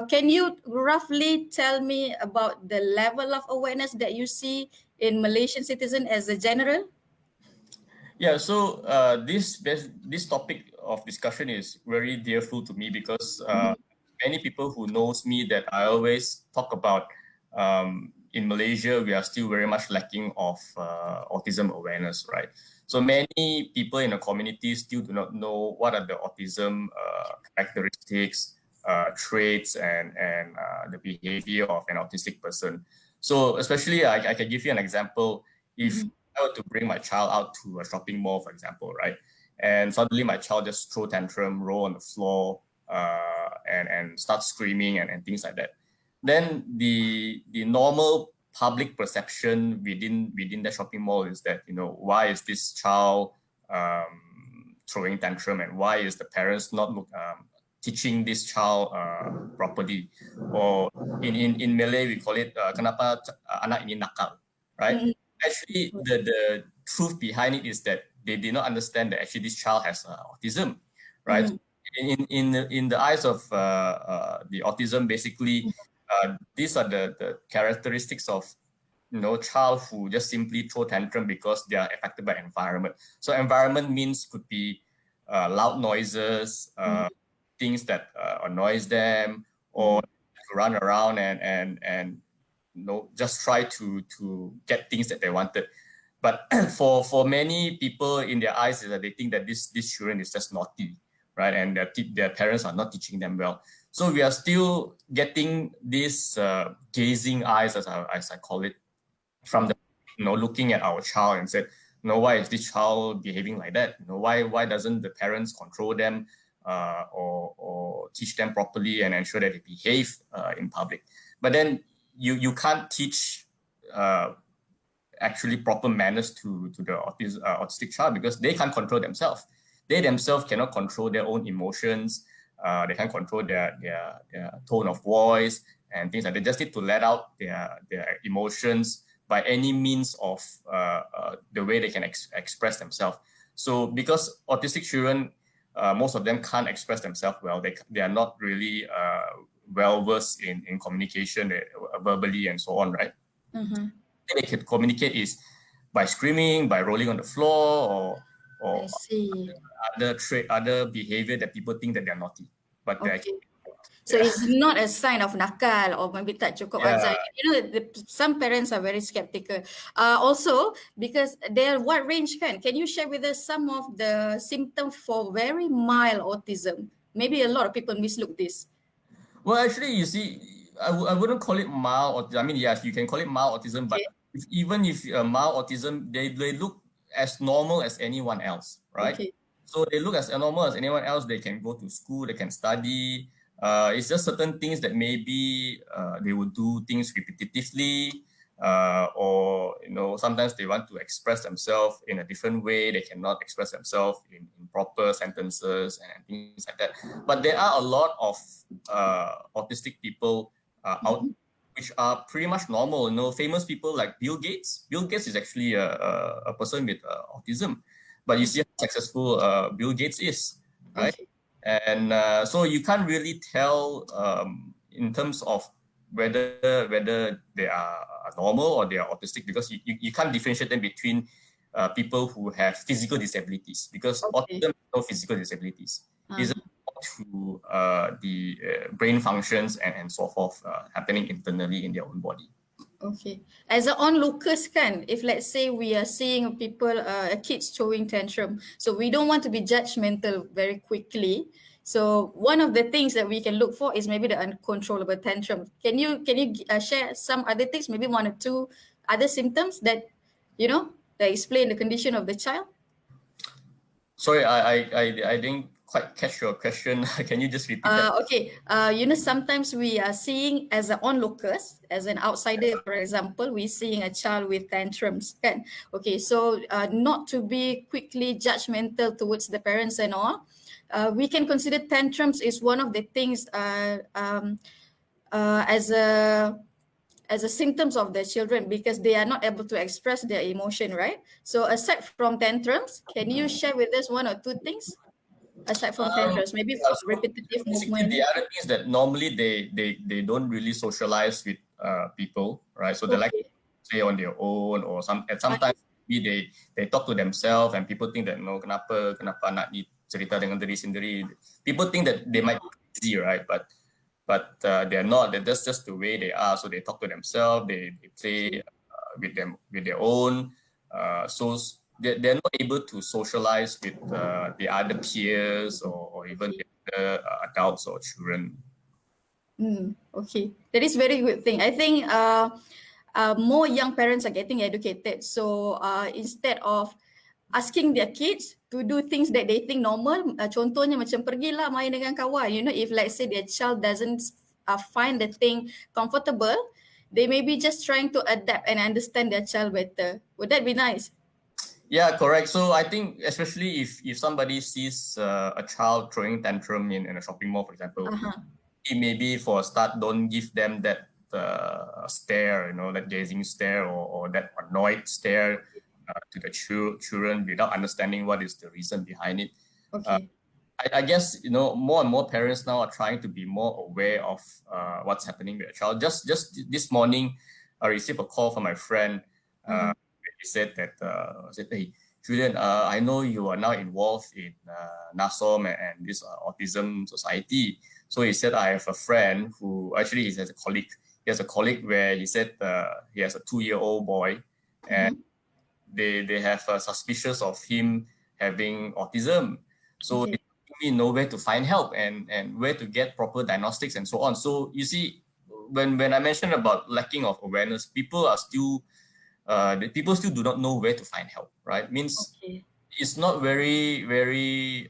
Can you roughly tell me about the level of awareness that you see in Malaysian citizen as a general? Yeah, so this topic of discussion is very dearful to me because many people who knows me that I always talk about in Malaysia we are still very much lacking of autism awareness, right? So many people in the community still do not know what are the autism characteristics, traits, and the behavior of an autistic person. So especially, I can give you an example. If I were to bring my child out to a shopping mall, for example, right, and suddenly my child just throw tantrum, roll on the floor, and start screaming and things like that, then the normal public perception within the shopping mall is that, why is this child throwing tantrum, and why is the parents not teaching this child properly, or in Malay we call it kenapa anak ini nakal, right? Actually, the truth behind it is that they did not understand that actually this child has autism, right? In the eyes of the autism, basically, these are the characteristics of child who just simply throw tantrum because they are affected by environment. So environment means could be loud noises, things that annoys them, or run around and just try to get things that they wanted. But for many people, in their eyes, is that they think that this children is just naughty, right? And their parents are not teaching them well. So we are still getting this gazing eyes, as I call it, from the looking at our child and said, why is this child behaving like that? Why doesn't the parents control them or teach them properly and ensure that they behave in public? But then you can't teach actually proper manners to the autistic child because they can't control themselves. They themselves cannot control their own emotions. They can't control their tone of voice and things like that. They just need to let out their emotions by any means of the way they can express themselves. So because autistic children, most of them can't express themselves well. They are not really well versed in communication verbally and so on, right? They can communicate is by screaming, by rolling on the floor, or other behavior that people think that they're naughty, but they're actually. So it's not a sign of nakal or maybe tak cukup ajar. Some parents are very skeptical. Also, because there are wide range can you share with us some of the symptoms for very mild autism? Maybe a lot of people mislook this. Well, actually, you see, I wouldn't call it mild autism. I mean, yes, you can call it mild autism, but even if mild autism, they look as normal as anyone else, right? So they look as normal as anyone else. They can go to school, they can study. It's just certain things that maybe they will do things repetitively, or sometimes they want to express themselves in a different way. They cannot express themselves in proper sentences and things like that. But there are a lot of autistic people out which are pretty much normal. Famous people like Bill Gates. Bill Gates is actually a person with autism, but you see how successful Bill Gates is, right? And so you can't really tell in terms of whether they are normal or they are autistic, because you can't differentiate them between people who have physical disabilities, because autism has no physical disabilities. It's to the brain functions and so forth happening internally in their own body. Okay. As an onlookers if let's say we are seeing people, kids throwing tantrum, so we don't want to be judgmental very quickly. So one of the things that we can look for is maybe the uncontrollable tantrum. Can you share some other things, maybe one or two other symptoms that that explain the condition of the child? Sorry, I didn't quite catch your question. Can you just repeat that? Okay. Sometimes we are seeing as an onlookers, as an outsider, for example, we're seeing a child with tantrums. Okay, so not to be quickly judgmental towards the parents and all. We can consider tantrums is one of the things as a symptoms of the children, because they are not able to express their emotion, right? So aside from tantrums, can you share with us one or two things? aside from tantrums? Maybe Yeah, so repetitive basically, movement. the other thing is that normally they don't really socialize with people, right? So they like Okay. to play on their own, or sometimes maybe they talk to themselves, and people think that no, kenapa anak ni cerita dengan diri sendiri. People think that they might be crazy, right? But they're not. They're just the way they are. So they talk to themselves. They play with their own. They're not able to socialize with the other peers, or even the Okay. other adults or children. Okay, that is very good thing. I think more young parents are getting educated. So instead of asking their kids to do things that they think normal, contohnya macam pergilah main dengan kawan. You know, if let's say their child doesn't find the thing comfortable, they may be just trying to adapt and understand their child better. Would that be nice? Yeah, correct. So I think especially if somebody sees a child throwing tantrum in a shopping mall, for example, Uh-huh. maybe for a start, don't give them that stare, that gazing stare, or that annoyed stare to the children without understanding what is the reason behind it. Okay. I guess more and more parents now are trying to be more aware of what's happening with a child. Just this morning, I received a call from my friend. Uh-huh. He said that hey, Julian, I know you are now involved in NASOM and this Autism Society. So he said, I have a friend who actually he has a colleague. He has a colleague where he said he has a 2-year-old boy, and they have suspicious of him having autism. So Okay. they really know where to find help, and where to get proper diagnostics and so on. So you see, when I mentioned about lacking of awareness, the people still do not know where to find help, right? Means Okay. it's not very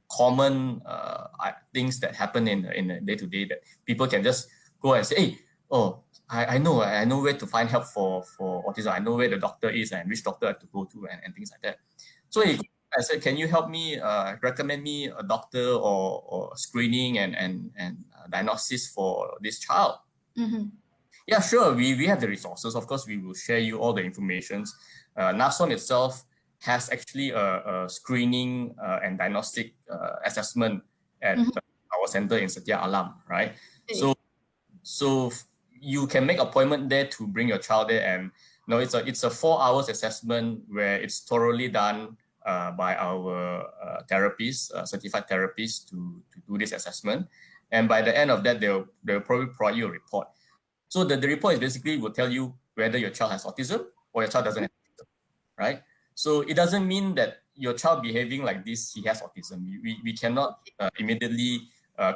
common things that happen in the day to day, that people can just go and say, hey, oh, I know where to find help for autism. I know where the doctor is and which doctor I have to go to, and things like that. So I said, can you help me recommend me a doctor, or screening and diagnosis for this child? Mm-hmm. Yeah, sure. We have the resources. Of course, we will share you all the information. NASOM itself has actually a screening and diagnostic assessment at our center in Setia Alam, right? Okay. So you can make appointment there to bring your child there, and it's a 4 hours assessment where it's thoroughly done by our therapists, certified therapists, to do this assessment. And by the end of that, they'll probably provide you a report. So the report is basically will tell you whether your child has autism or your child doesn't have autism, right? So it doesn't mean that your child behaving like this, he has autism. We cannot immediately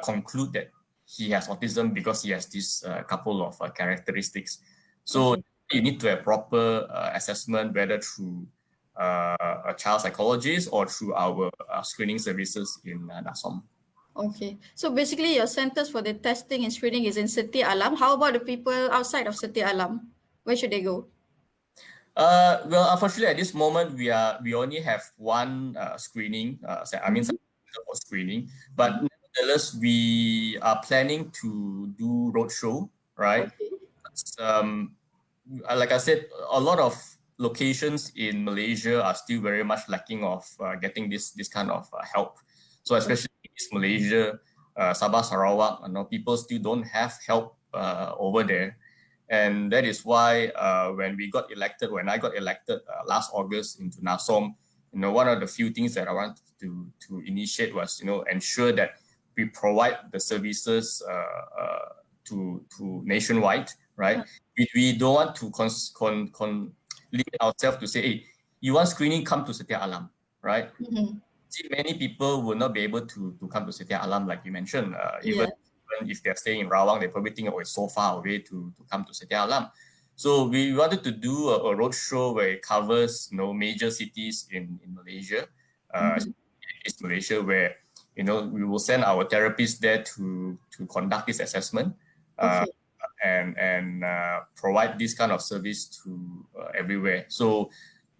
conclude that he has autism because he has this couple of characteristics. So Okay. you need to have proper assessment, whether through a child psychologist or through our screening services in NASOM. Okay. So basically, your centers for the testing and screening is in Setia Alam. How about the people outside of Setia Alam? Where should they go? Well, unfortunately, at this moment, we only have one screening. Center for screening, but nevertheless, we are planning to do roadshow. Right? Okay. Um, like I said, a lot of locations in Malaysia are still very much lacking of getting this kind of help. So especially in East Malaysia, Sabah, Sarawak, people still don't have help over there. And that is why when I got elected last August into NASOM, one of the few things that I wanted to initiate was, ensure that we provide the services to nationwide, right? We don't want to limit ourselves to say, hey, you want screening, come to Setia Alam, right? See, many people will not be able to come to Setia Alam, like you mentioned. Even Yeah. if they're staying in Rawang, they probably think, oh, it's so far away to come to Setia Alam. So we wanted to do a roadshow where it covers, major cities in Malaysia, East Malaysia, where we will send our therapists there to conduct this assessment, uh, Okay. and provide this kind of service to everywhere. So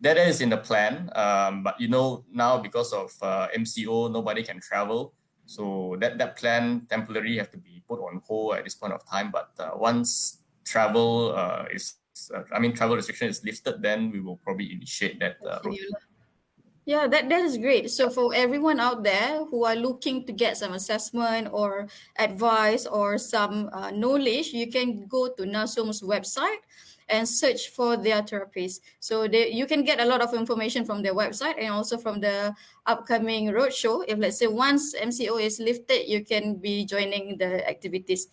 that is in the plan. But now because of MCO, nobody can travel. So that plan temporarily have to be put on hold at this point of time. But once travel restriction is lifted, then we will probably initiate that road. Continue lah. Yeah, that is great. So for everyone out there who are looking to get some assessment or advice or some knowledge, you can go to Nasum's website and search for their therapists. So you can get a lot of information from their website and also from the upcoming roadshow. If let's say once MCO is lifted, you can be joining the activities.